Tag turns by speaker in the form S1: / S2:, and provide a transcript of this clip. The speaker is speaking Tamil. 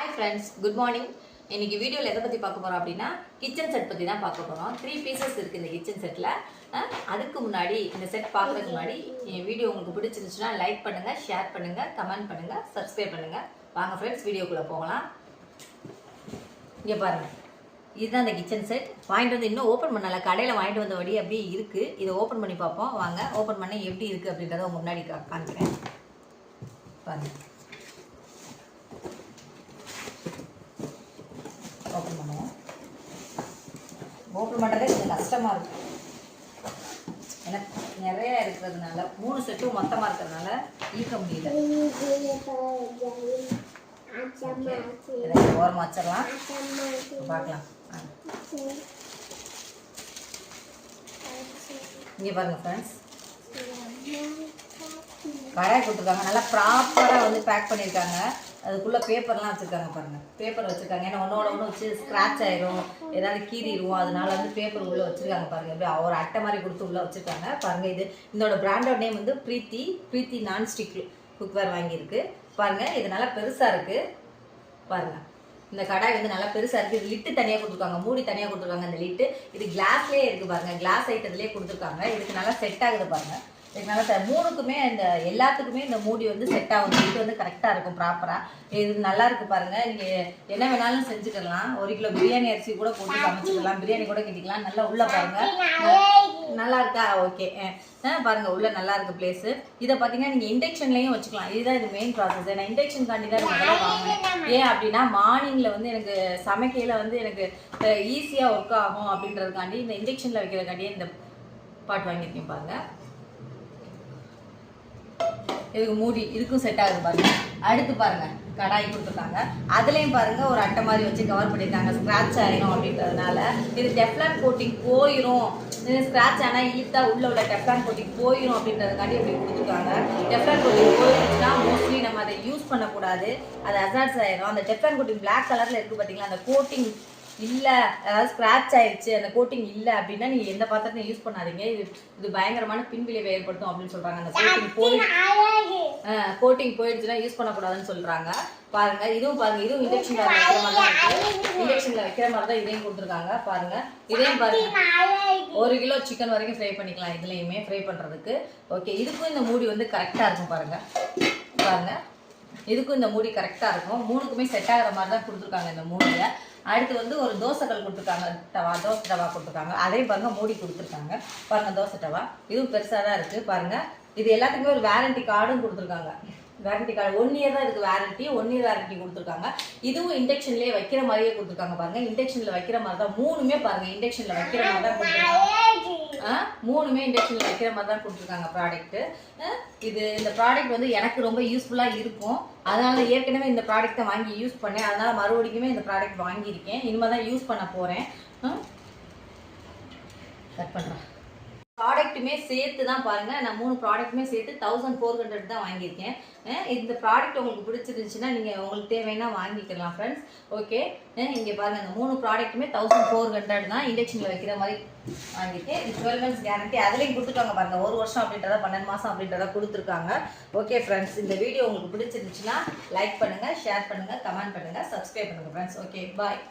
S1: Hi friends, good morning. இன்னைக்கு வீடியோவில் எதை பற்றி பார்க்க போகிறோம் அப்படின்னா கிச்சன் செட் பற்றி தான் பார்க்க போகிறோம். 3 பீசஸ் இருக்குது இந்த கிச்சன் செட்டில். அதுக்கு முன்னாடி இந்த செட் பார்க்குறதுக்கு முன்னாடி என் வீடியோ உங்களுக்கு பிடிச்சிருந்துச்சுன்னா லைக் பண்ணுங்கள், ஷேர் பண்ணுங்கள், கமெண்ட் பண்ணுங்கள், சப்ஸ்கிரைப் பண்ணுங்கள். வாங்க ஃப்ரெண்ட்ஸ், வீடியோக்குள்ளே போகலாம். இங்கே பாருங்கள், இதுதான் இந்த கிச்சன் செட். வாங்கிட்டு வந்து இன்னும் ஓப்பன் பண்ணல, கடையில் வாங்கிட்டு வந்தபடி அப்படியே இருக்குது. இதை ஓப்பன் பண்ணி பார்ப்போம். வாங்க ஓப்பன் பண்ண எப்படி இருக்குது அப்படின்றத உங்கள் முன்னாடி காமிக்கிறேன். பாருங்கள், ஓப்பன் பண்ணுவோம். ஓப்பன் பண்ணுறதே கொஞ்சம் கஷ்டமாக இருக்கும், ஏன்னா நிறைய இருக்கிறதுனால 3 செட்டும் மொத்தமாக இருக்கிறதுனால இழுக்க முடியல. இதை ஓரமாக வச்சிடலாம், பார்க்கலாம். இங்கே பாருங்க ஃப்ரெண்ட்ஸ், கடாய் கொடுத்துருக்காங்க, நல்லா ப்ராப்பராக வந்து பேக் பண்ணியிருக்காங்க. அதுக்குள்ளே பேப்பர்லாம் வச்சுருக்காங்க பாருங்கள், பேப்பர் வச்சுருக்காங்க. ஏன்னா ஒன்றோட ஒன்று வச்சு ஸ்க்ராட்ச் ஆயிரும், ஏதாவது கீறிடுவோம், அதனால வந்து பேப்பர் உள்ளே வச்சுருக்காங்க பாருங்கள். இப்படி ஒரு அட்டை மாதிரி கொடுத்து உள்ளே வச்சுருக்காங்க பாருங்கள். இதோட பிராண்டோட நேம் வந்து ப்ரீத்தி நான்ஸ்டிக் குக்வேர் வாங்கியிருக்கு பாருங்கள். இது நல்லா பெருசாக இருக்குது பாருங்கள். இந்த கடாய் வந்து நல்லா பெருசாக இருக்குது. இது லிட்டு தனியாக கொடுத்துருக்காங்க, மூடி தனியாக கொடுத்துருக்காங்க. இந்த லிட்டு இது கிளாஸ்லேயே இருக்குது பாருங்கள், கிளாஸ் ஐட்டத்துலேயே கொடுத்துருக்காங்க. இதுக்கு நல்லா செட் ஆகுது பாருங்கள். இதனால மூணுக்குமே இந்த எல்லாத்துக்குமே இந்த மூடி வந்து செட் ஆகும். இது வந்து கரெக்டாக இருக்கும் ப்ராப்பராக. இது நல்லா இருக்கு பாருங்க. நீங்கள் என்ன வேணாலும் செஞ்சுக்கலாம். 1 கிலோ பிரியாணி அரிசி கூட போட்டு சமைச்சிக்கலாம், பிரியாணி கூட கிட்டிக்கலாம். நல்லா உள்ள பாருங்க, நல்லா இருக்கா? ஓகே பாருங்க, உள்ள நல்லா இருக்கு பிளேஸ். இதை பார்த்தீங்கன்னா நீங்கள் இண்டக்ஷன்லையும் வச்சுக்கலாம். இதுதான் இது மெயின் ப்ராசஸ். நான் இண்டக்ஷன் காண்டி தான் முதல்ல வாங்கினேன். ஏன் அப்படின்னா மார்னிங்கில் வந்து எனக்கு சமைக்கையில் வந்து எனக்கு ஈஸியாக ஒர்க் ஆகும் அப்படின்றதுக்காண்டி இந்த இண்டக்ஷனில் வைக்கிறதுக்காண்டியே இந்த பாட் வாங்கியிருக்கேன் பாருங்க. இதுக்கு மூடி இதுக்கும் செட் ஆகுது பாருங்க. அடுத்து பாருங்க, கடாய் கொடுத்துருக்காங்க. அதுலேயும் பாருங்க ஒரு அட்டை மாதிரி வச்சு கவர் பண்ணியிருக்காங்க. ஸ்க்ராட்ச் ஆயிரும் அப்படின்றதுனால இது டெஃப்லான் கோட்டிங் போயிடும். ஸ்க்ராட்ச் ஆனால் இழுத்தா உள்ள டெஃப்லான் கோட்டிங் போயிடும் அப்படின்றதுக்காண்டி இப்படி கொடுத்துருக்காங்க. டெஃப்லான் கோட்டிங் போயிடுச்சுன்னா மோஸ்ட்லி நம்ம அதை யூஸ் பண்ணக்கூடாது, அது அசார்ட்ஸ் ஆயிரும். அந்த டெஃப்லான் கோட்டிங் பிளாக் கலரில் இருக்குது பார்த்தீங்களா, அந்த கோட்டிங் இல்லை, அதாவது ஸ்க்ராட்ச் ஆயிடுச்சு, அந்த கோட்டிங் இல்லை அப்படின்னா நீங்கள் எந்த பாத்திரத்தையும் யூஸ் பண்ணாதீங்க. இது பயங்கரமான பின்விளைவை ஏற்படுத்தும் அப்படின்னு சொல்கிறாங்க. அந்த கோட்டிங் போயிடுச்சுன்னா யூஸ் பண்ணக்கூடாதுன்னு சொல்கிறாங்க பாருங்க. இதுவும் பாருங்க, இதுவும் இண்டக்ஷனில் வைக்கிற மாதிரி தான் இருக்குது. இண்டக்ஷனில் வைக்கிற மாதிரி தான் இதையும் கொடுத்துருக்காங்க பாருங்க. இதையும் பாருங்க, 1 கிலோ சிக்கன் வரைக்கும் ஃப்ரை பண்ணிக்கலாம் இதுலேயுமே ஃப்ரை பண்ணுறதுக்கு. ஓகே, இதுக்கும் இந்த மூடி வந்து கரெக்டாக இருக்கும் பாருங்க. பாருங்க, இதுக்கும் இந்த மூடி கரெக்டாக இருக்கும். 3க்குமே செட் ஆகிற மாதிரி தான் கொடுத்துருக்காங்க இந்த மூடியை. அடுத்து வந்து ஒரு தோசைக்கல் கொடுத்துருக்காங்க, தோசை தவா கொடுத்துருக்காங்க. அதையும் பாருங்க மூடி கொடுத்துருக்காங்க பாருங்க. தோசை தவா இதுவும் பெருசாக தான் இருக்குது பாருங்க. இது எல்லாத்துக்குமே ஒரு வாரண்டி கார்டும் கொடுத்துருக்காங்க. வாரண்டி கார்டு 1 இயர் தான் இருக்குது வாரண்டி, 1 இயர் வாரண்டி கொடுத்துருக்காங்க. இதுவும் இண்டக்ஷன்லேயே வைக்கிற மாதிரியே கொடுத்துருக்காங்க பாருங்க. இண்டக்ஷனில் வைக்கிற மாதிரி தான் 3மே பாருங்க, இண்டக்ஷனில் வைக்கிற மாதிரி தான் கொடுத்துருக்காங்க. 3மே இண்டக்ஷனில் வைக்கிற மாதிரி தான் கொடுத்துருக்காங்க ப்ராடக்ட்டு. இந்த ப்ராடக்ட் வந்து எனக்கு ரொம்ப யூஸ்ஃபுல்லாக இருக்கும். அதனால ஏற்கனவே இந்த ப்ராடக்ட்டை வாங்கி யூஸ் பண்ணேன். அதனால் மறுபடிக்குமே இந்த ப்ராடக்ட் வாங்கியிருக்கேன். இனிமேல் தான் யூஸ் பண்ண போகிறேன். கட் பண்ணுறேன். ப்ராடக்ட்டுமே சேர்த்து தான் பாருங்கள், நான் 3 ப்ராடக்ட்டுமே சேர்த்து 1400 தான் வாங்கியிருக்கேன். இந்த ப்ராடக்ட் உங்களுக்கு பிடிச்சிருந்துச்சுன்னா நீங்கள் உங்களுக்கு தேவைன்னா வாங்கிக்கலாம் ஃப்ரெண்ட்ஸ். ஓகே, இங்கே பாருங்கள், இந்த 3 ப்ராடக்ட்டுமே 1400 தான். இண்டக்ஷனில் வைக்கிற மாதிரி வாங்கியிருக்கேன். இது 12 months கேரண்டி அதுலேயும் கொடுத்துருக்காங்க பாருங்கள். 1 வருஷம் அப்படின்றத 12 மாதம் அப்படின்றத கொடுத்துருக்காங்க. ஓகே ஃப்ரெண்ட்ஸ், இந்த வீடியோ உங்களுக்கு பிடிச்சிருந்துச்சுன்னா லைக் பண்ணுங்கள், ஷேர் பண்ணுங்கள், கமெண்ட் பண்ணுங்கள், சப்ஸ்கிரைப் பண்ணுங்கள் ஃப்ரெண்ட்ஸ். ஓகே, பாய்.